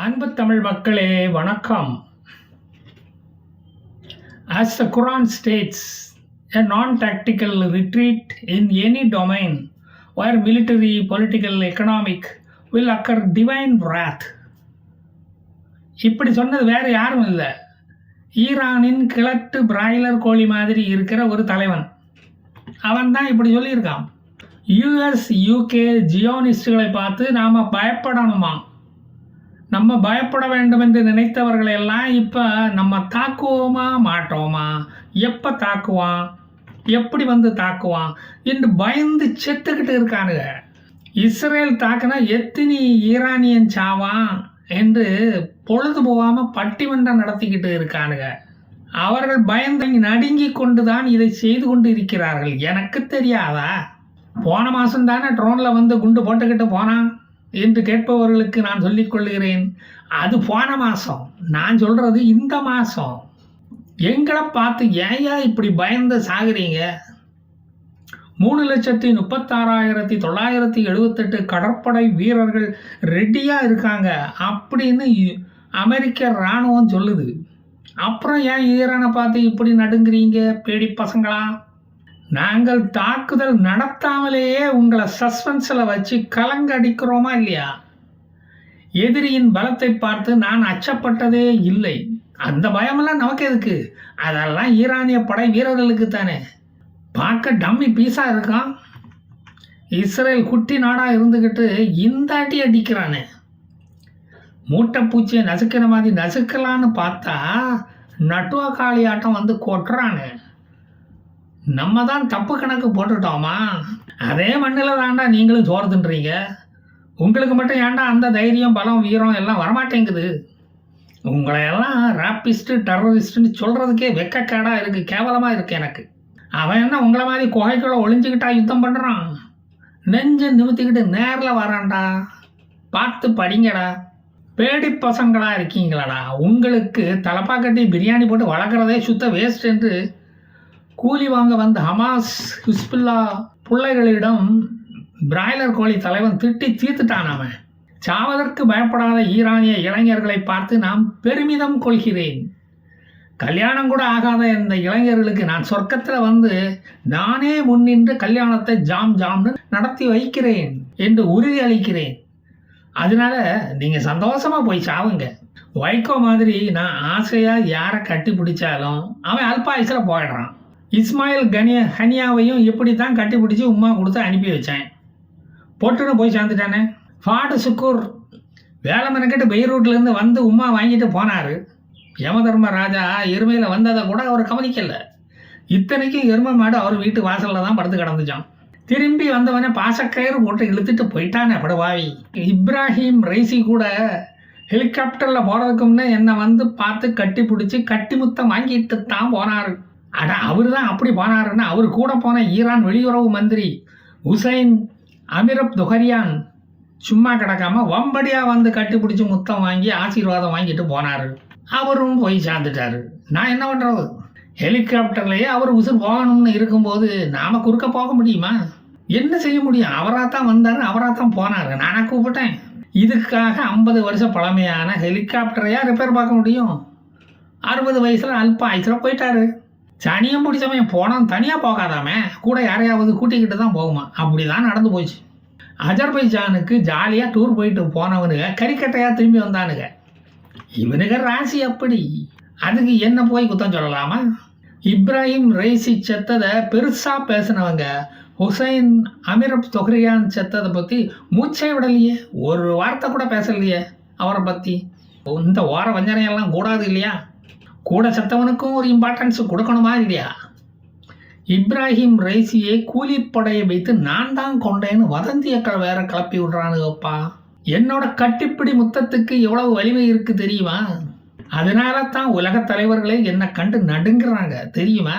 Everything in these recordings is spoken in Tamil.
அன்பு தமிழ் மக்களே வணக்கம். As the Quran states, a non-tactical retreat in any domain where military, political, economic will occur divine wrath. இப்படி சொன்னது வேற யாரும் இல்லை, ஈரானின் கிழட்டு பிராய்லர் கோழி மாதிரி இருக்கிற ஒரு தலைவன். அவன் தான் இப்படி சொல்லியிருக்கான். யூஎஸ் யூகே ஜியோனிஸ்டுகளை பார்த்து நாம் பயப்படணுமா? நம்ம பயப்பட வேண்டும் என்று நினைத்தவர்களை எல்லாம் இப்போ நம்ம தாக்குவோமா மாட்டோமா, எப்போ தாக்குவான், எப்படி வந்து தாக்குவான் என்று பயந்து செத்துக்கிட்டு இருக்கானுங்க. இஸ்ரேல் தாக்குனா எத்தனை ஈரானியன் சாவான் என்று பொழுது போகாமல் பட்டிமன்றம் நடத்திக்கிட்டு இருக்கானுங்க. அவர்கள் பயந்து நடுங்கி கொண்டு தான் இதை செய்து கொண்டு இருக்கிறார்கள். எனக்கு தெரியாதா? போன மாதம் தானே ட்ரோனில் வந்து குண்டு போட்டுக்கிட்டு போனான் என்று கேட்பவர்களுக்கு நான் சொல்லிக் கொள்கிறேன், அது போன மாதம். நான் சொல்கிறது இந்த மாதம். எங்களை பார்த்து ஏயா இப்படி பயந்து சாகுறீங்க? 3,36,978 கடற்படை வீரர்கள் ரெடியாக இருக்காங்க அப்படின்னு அமெரிக்க இராணுவம் சொல்லுது. அப்புறம் ஏன் ஈரானை பார்த்து இப்படி நடுங்குறீங்க பேடி பசங்களா? நாங்கள் தாக்குதல் நடத்தாமலேயே உங்களை சஸ்பென்ஸில் வச்சு கலங்கடிக்கிறோமா இல்லையா? எதிரியின் பலத்தை பார்த்து நான் அச்சப்பட்டதே இல்லை. அந்த பயமெல்லாம் நமக்கு எதுக்கு? அதெல்லாம் ஈரானிய படை வீரர்களுக்கு தானே. பார்க்க டம்மி பீஸாக இருக்கான். இஸ்ரேல் குட்டி நாடாக இருந்துக்கிட்டு இந்த அடி அடிக்கிறானே. மூட்டைப்பூச்சியை நசுக்கிற மாதிரி நசுக்கலான்னு பார்த்தா நட்டுவா காளி ஆட்டம் வந்து கொட்டுறானே. நம்ம தான் தப்பு கணக்கு போட்டுட்டோமா? அதே மண்ணில் தாண்டா நீங்களும் சோறு தின்றீங்க. உங்களுக்கு மட்டும் ஏன்டா அந்த தைரியம், பலம், வீரம் எல்லாம் வரமாட்டேங்குது? உங்களையெல்லாம் ராப்பிஸ்ட்டு டெரரிஸ்ட்டுன்னு சொல்கிறதுக்கே வெக்கக்கேடாக இருக்குது, கேவலமாக இருக்குது எனக்கு. அவன் என்ன உங்களை மாதிரி குகைக்குள்ளே ஒளிஞ்சிக்கிட்டா யுத்தம் பண்ணுறான்? நெஞ்சு நிமித்திக்கிட்டு நேரில் வரான்டா. பார்த்து படிங்கடா. பேடி பசங்களாக இருக்கீங்களாடா. உங்களுக்கு தலப்பா கட்டி பிரியாணி போட்டு வளர்க்குறதே சுத்த வேஸ்ட் என்று கூலி வாங்க வந்த ஹமாஸ் ஹிஸ்புல்லா பிள்ளைகளிடம் பிராய்லர் கோழி தலைவன் திட்டி தீர்த்துட்டான். அவன் சாவதற்கு பயப்படாத ஈரானிய இளைஞர்களை பார்த்து நான் பெருமிதம் கொள்கிறேன். கல்யாணம் கூட ஆகாத இந்த இளைஞர்களுக்கு நான் சொர்க்கத்தில் வந்து நானே முன்னின்று கல்யாணத்தை ஜாம் ஜாம்னு நடத்தி வைக்கிறேன் என்று உறுதி அளிக்கிறேன். அதனால நீங்கள் சந்தோஷமாக போய் சாவுங்க. வைகோ மாதிரி நான் ஆசையாக யாரை கட்டி பிடிச்சாலும் அவன் அல்பாயுசில் போயிடுறான். இஸ்மாயில் ஹனியாவையும் இப்படி தான் கட்டி பிடிச்சி உமா கொடுத்து அனுப்பி வச்சேன். பொட்டுன்னு போய் சேர்ந்துட்டானே. ஃபாடு சுக்கூர் வேலை மெனக்கிட்டு பெய்ரூட்லேருந்து வந்து உமா வாங்கிட்டு போனார். யமதர்ம ராஜா எருமையில் வந்ததை கூட அவர் கவனிக்கலை. இத்தனைக்கும் எருமை மாடு அவர் வீட்டு வாசலில் தான் படுத்து கிடந்துச்சான். திரும்பி வந்தவனே பாசக்கயிறு போட்டு இழுத்துட்டு போயிட்டானே படுவாவி. இப்ராஹிம் ரைசி கூட ஹெலிகாப்டரில் போகிறதுக்கு முன்னே என்னை வந்து பார்த்து கட்டி பிடிச்சி கட்டி முத்தம் வாங்கிட்டு தான் போனார். அட அவர் தான் அப்படி போனாருன்னா அவர் கூட போன ஈரான் வெளியுறவு மந்திரி ஹுசைன் அமிரப் துஹரியான் சும்மா கிடக்காம வம்படியாக வந்து கட்டி பிடிச்சி முத்தம் வாங்கி ஆசீர்வாதம் வாங்கிட்டு போனார். அவரும் போய் சேர்ந்துட்டார். நான் என்ன பண்ணுறது? ஹெலிகாப்டர்லேயே அவர் உசுர் போகணும்னு இருக்கும்போது நாம் குறுக்க போக முடியுமா? என்ன செய்ய முடியும்? அவராக தான் வந்தார், அவராக தான் போனார். நானாக கூப்பிட்டேன். இதுக்காக 50 வருஷம் பழமையான ஹெலிகாப்டரையாக ரிப்பேர் பார்க்க முடியும்? 60 வயசில் அல்ப ஆயுசில் போயிட்டாரு. சனியம் பிடிச்சவன் போனால் தனியாக போகாதாமே, கூட யாரையாவது கூட்டிக்கிட்டு தான் போகுமா. அப்படி தான் நடந்து போச்சு. அஜர்பைஜானுக்கு ஜாலியாக டூர் போயிட்டு போனவனுங்க கறிக்கட்டையாக திரும்பி வந்தானுங்க. இவனுங்க ராசி அப்படி. அதுக்கு என்ன போய் குத்தம் சொல்லலாமா? இப்ராஹிம் ரைசி செத்ததை பெருசாக பேசினவங்க ஹுசைன் அமிரப் தொஹ்ரியான் செத்ததை பற்றி மூச்சை விடலையே, ஒரு வார்த்தை கூட பேசலையே அவரை பற்றி. இந்த ஓர வஞ்சனையெல்லாம் கூடாது இல்லையா? கூட செத்தவனுக்கும் ஒரு இம்பார்ட்டன்ஸ் கொடுக்கணுமா இல்லையா? இப்ராஹிம் ரைசியை கூலிப்படையை வைத்து நான் தான் கொண்டேன்னு வதந்திய வேற கிளப்பி விடுறானுங்கப்பா. என்னோட கட்டிப்பிடி முத்தத்துக்கு எவ்வளவு வலிமை இருக்கு தெரியுமா? அதனால தான் உலக தலைவர்களே என்னை கண்டு நடுங்குறாங்க தெரியுமா?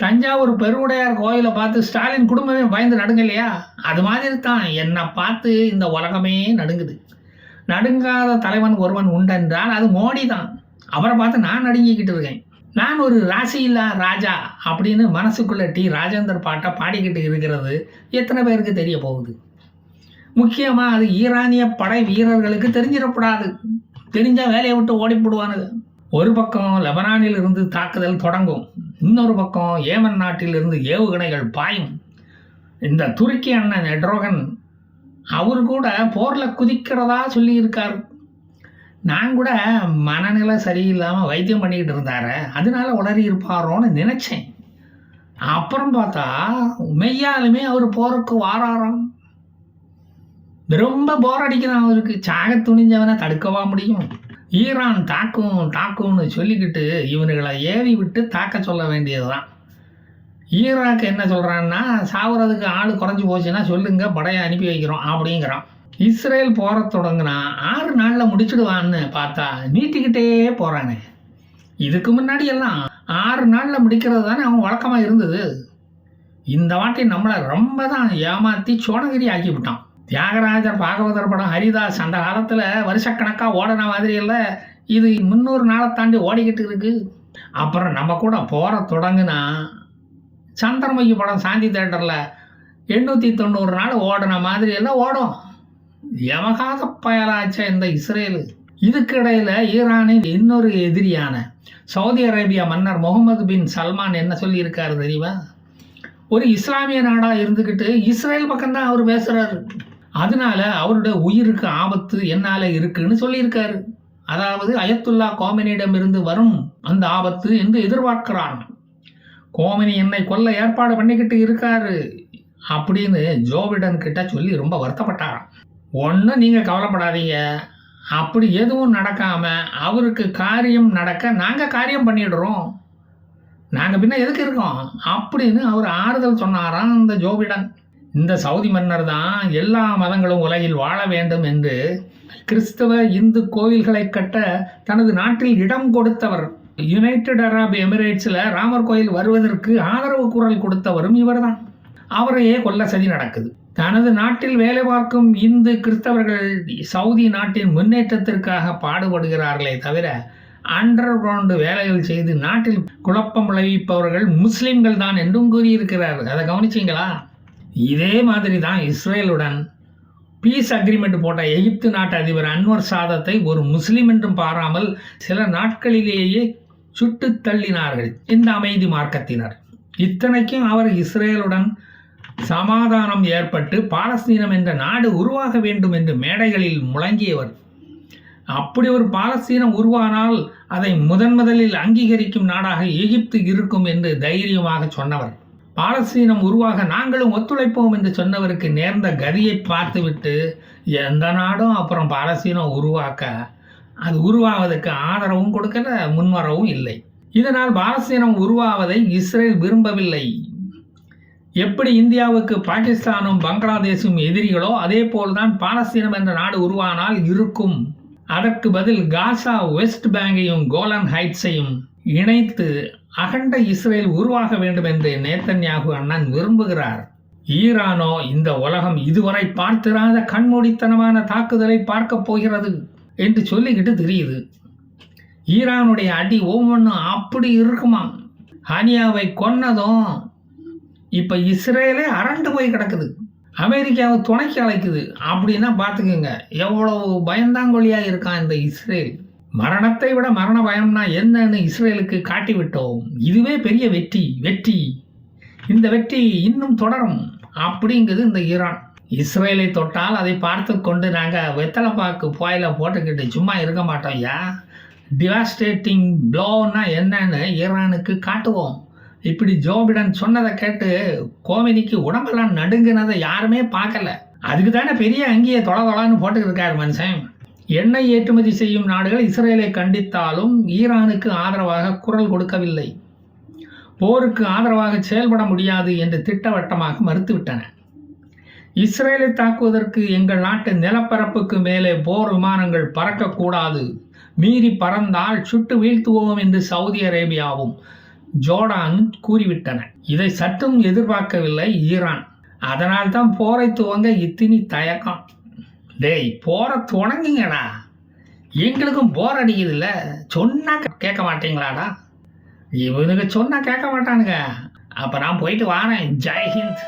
தஞ்சாவூர் பெருவுடையார் கோயிலை பார்த்து ஸ்டாலின் குடும்பமே பயந்து நடுங்கலையா? அது மாதிரி தான் என்னை பார்த்து இந்த உலகமே நடுங்குது. நடுங்காத தலைவன் ஒருவன் உண்டென்றால் அது மோடி தான். அவரை பார்த்து நான் நடுங்கிக்கிட்டு இருக்கேன். நான் ஒரு ராசியில்லா ராஜா அப்படின்னு மனசுக்குள்ளே ராஜேந்தர் பாட்டை பாடிக்கிட்டு இருக்கிறது எத்தனை பேருக்கு தெரிய போகுது? முக்கியமாக அது ஈரானிய படை வீரர்களுக்கு தெரிஞ்சிடக்கூடாது. தெரிஞ்சால் வேலையை விட்டு ஓடி போடுவானுங்க. ஒரு பக்கம் லெபனானில் இருந்து தாக்குதல் தொடங்கும், இன்னொரு பக்கம் ஏமன் நாட்டில் இருந்து ஏவுகணைகள் பாயும். இந்த துருக்கி அண்ணன் எட்ரோகன் அவர் கூட போரில் குதிக்கிறதா சொல்லியிருக்காரு. நான் கூட மனநிலை சரியில்லாமல் வைத்தியம் பண்ணிக்கிட்டு இருந்தாரு, அதனால உளறி இருப்பாரோன்னு நினச்சேன். அப்புறம் பார்த்தா மெய்யாலுமே அவர் போருக்கு வாராராம். ரொம்ப போர் அடிக்கிறான் அவருக்கு. சாக துணிஞ்சவனை தடுக்கவா முடியும்? ஈரான் தாக்கும்னு சொல்லிக்கிட்டு இவனுகளை ஏவி விட்டு தாக்க சொல்ல வேண்டியதுதான். ஈராக்கு என்ன சொல்கிறான்னா, சாவுறதுக்கு ஆள் குறைஞ்சி போச்சுன்னா சொல்லுங்க, படையை அனுப்பி வைக்கிறோம் அப்படிங்கிறான். இஸ்ரேல் போற தொடங்குனா 6 நாளில் முடிச்சுடுவான்னு பார்த்தா நீட்டிக்கிட்டே போகிறானே. இதுக்கு முன்னாடி எல்லாம் 6 நாளில் முடிக்கிறது தானே அவன் வழக்கமாக இருந்தது. இந்த வாட்டி நம்மளை ரொம்ப தான் ஏமாற்றி சோனகிரி ஆக்கிவிட்டான். தியாகராஜர் பாகவதர் படம் ஹரிதாஸ் அந்த காலத்தில் வருஷக்கணக்காக ஓடின மாதிரி இல்லை, இது 300 நாளை தாண்டி ஓடிக்கிட்டு இருக்கு. அப்புறம் நம்ம கூட போற தொடங்குனா சந்திரமுகி படம் சாந்தி தேட்டரில் 890 நாள் ஓடின மாதிரி எல்லாம் ஓடும். யமகாத பயலாச்ச இந்த இஸ்ரேலு. இதுக்கு இடையில ஈரானின் இன்னொரு எதிரியான சவுதி அரேபியா மன்னர் முகமது பின் சல்மான் என்ன சொல்லியிருக்காரு தெரியுமா? ஒரு இஸ்லாமிய நாடாக இருந்துக்கிட்டு இஸ்ரேல் பக்கம்தான் அவர் பேசுகிறாரு, அதனால அவருடைய உயிருக்கு ஆபத்து என்னால் இருக்குன்னு சொல்லியிருக்காரு. அதாவது அயத்துல்லா கோமெனியிடம் இருந்து வரும் அந்த ஆபத்து என்று எதிர்பார்க்கிறான். கோமெனி என்னை கொல்ல ஏற்பாடு பண்ணிக்கிட்டு இருக்காரு அப்படின்னு ஜோ பிடன் கிட்ட சொல்லி ரொம்ப வருத்தப்பட்டாராம். ஒன்றும் நீங்கள் கவலைப்படாதீங்க, அப்படி எதுவும் நடக்காமல் அவருக்கு காரியம் நடக்க நாங்கள் காரியம் பண்ணிடுறோம், நாங்கள் பின்ன எதுக்கு இருக்கோம் அப்படின்னு அவர் ஆறுதல் சொன்னாராம் இந்த ஜோ பிடன். இந்த சவுதி மன்னர் தான் எல்லா மதங்களும் உலகில் வாழ வேண்டும் என்று கிறிஸ்தவ இந்து கோயில்களை கட்ட தனது நாட்டில் இடம் கொடுத்தவர். யுனைடெட் அரப் எமிரேட்ஸில் ராமர் கோயில் வருவதற்கு ஆதரவு குரல் கொடுத்தவரும் இவர் தான். அவரையே கொல்ல சதி நடக்குது. தனது நாட்டில் வேலை பார்க்கும் இந்து கிறிஸ்தவர்கள் சவுதி நாட்டின் முன்னேற்றத்திற்காக பாடுபடுகிறார்களே தவிர அண்டர் கிரவுண்டு வேலைகள் செய்து நாட்டில் குழப்பம் விளைவிப்பவர்கள் முஸ்லிம்கள் தான் என்றும் கூறியிருக்கிறார். அதை கவனிச்சிங்களா? இதே மாதிரி தான் இஸ்ரேலுடன் பீஸ் அக்ரிமெண்ட் போட்ட எகிப்து நாட்டு அதிபர் அன்வர் சாதத்தை ஒரு முஸ்லிம் என்றும் பாராமல் சில நாட்களிலேயே சுட்டு தள்ளினார்கள் இந்த அமைதி மார்க்கத்தினர். இத்தனைக்கும் அவர் இஸ்ரேலுடன் சமாதானம் ஏற்பட்டு பாலஸ்தீனம் என்ற நாடு உருவாக வேண்டும் என்று மேடைகளில் முழங்கியவர். அப்படி ஒரு பாலஸ்தீனம் உருவானால் அதை முதலில் அங்கீகரிக்கும் நாடாக எகிப்து இருக்கும் என்று தைரியமாக சொன்னவர். பாலஸ்தீனம் உருவாக நாங்களும் ஒத்துழைப்போம் என்று சொன்னவருக்கு நேர்ந்த கதியை பார்த்துவிட்டு எந்த நாடும் அப்புறம் பாலஸ்தீனம் உருவாக்க அது உருவாவதற்கு ஆதரவும் கொடுக்கல, முன்வரவும் இல்லை. இதனால் பாலஸ்தீனம் உருவாவதை இஸ்ரேல் விரும்பவில்லை. எப்படி இந்தியாவுக்கு பாகிஸ்தானும் பங்களாதேஷும் எதிரிகளோ அதே போல்தான் பாலஸ்தீனம் என்ற நாடு உருவானால் இருக்கும். அதற்கு பதில் காசா, வெஸ்ட் பேங்கையும் கோலன் ஹைட்ஸையும் இணைத்து அகண்ட இஸ்ரேல் உருவாக வேண்டும் என்று நேத்தன்யாகு அண்ணன் விரும்புகிறார். ஈரானோ இந்த உலகம் இதுவரை பார்த்திராத கண்மூடித்தனமான தாக்குதலை பார்க்க போகிறது என்று சொல்லிக்கிட்டு தெரியுது. ஈரானுடைய அடி ஒவ்வொன்றும் அப்படி இருக்குமா. ஹனியாவை கொன்னதும் இப்போ இஸ்ரேலே அரண்டு போய் கிடக்குது, அமெரிக்காவை துணைக்கு அழைக்குது. அப்படின்னா பார்த்துக்குங்க எவ்வளவு பயந்தாங்கொழியாக இருக்கான் இந்த இஸ்ரேல். மரணத்தை விட மரண பயம்னா என்னன்னு இஸ்ரேலுக்கு காட்டிவிட்டோம். இதுவே பெரிய வெற்றி. இந்த வெற்றி இன்னும் தொடரும் அப்படிங்குது இந்த ஈரான். இஸ்ரேலை தொட்டால் அதை பார்த்து கொண்டு நாங்கள் வெத்தலைப்பாக்கு புயல போட்டுக்கிட்டு சும்மா இருக்க மாட்டோம். டிவாஸ்டேட்டிங் ப்ளோன்னா என்னன்னு ஈரானுக்கு காட்டுவோம். இப்படி ஜோ பிடன் சொன்னதை கேட்டு கோமெனிக்கு உடம்பெல்லாம் நடுங்கினதை யாருமே பார்க்கல. அதுக்கு தானே பெரிய அங்கேயே தொலைன்னு போட்டுக்கிட்டு இருக்காரு மனுஷன். எண்ணெய் ஏற்றுமதி செய்யும் நாடுகள் இஸ்ரேலை கண்டித்தாலும் ஈரானுக்கு ஆதரவாக குரல் கொடுக்கவில்லை. போருக்கு ஆதரவாக செயல்பட முடியாது என்று திட்டவட்டமாக மறுத்துவிட்டன. இஸ்ரேலை தாக்குவதற்கு எங்கள் நாட்டு நிலப்பரப்புக்கு மேலே போர் விமானங்கள் பறக்கக்கூடாது, மீறி பறந்தால் சுட்டு வீழ்த்துவோம் என்று சவுதி அரேபியாவும் ஜோர்டான் கூறிவிட்டன. இதை சற்றும் எதிர்பார்க்கவில்லை ஈரான். அதனால் தான் போரை துவங்க இத்தினி தயக்கம். டேய், போற தொடங்குங்கடா, எங்களுக்கும் போர் அடிக்குதுல்ல, சொன்னா கேட்க மாட்டீங்களாடா? இவனுக்கு சொன்னா கேட்க மாட்டானுங்க. அப்ப நான் போயிட்டு வாரேன். ஜெய் ஹிந்த்.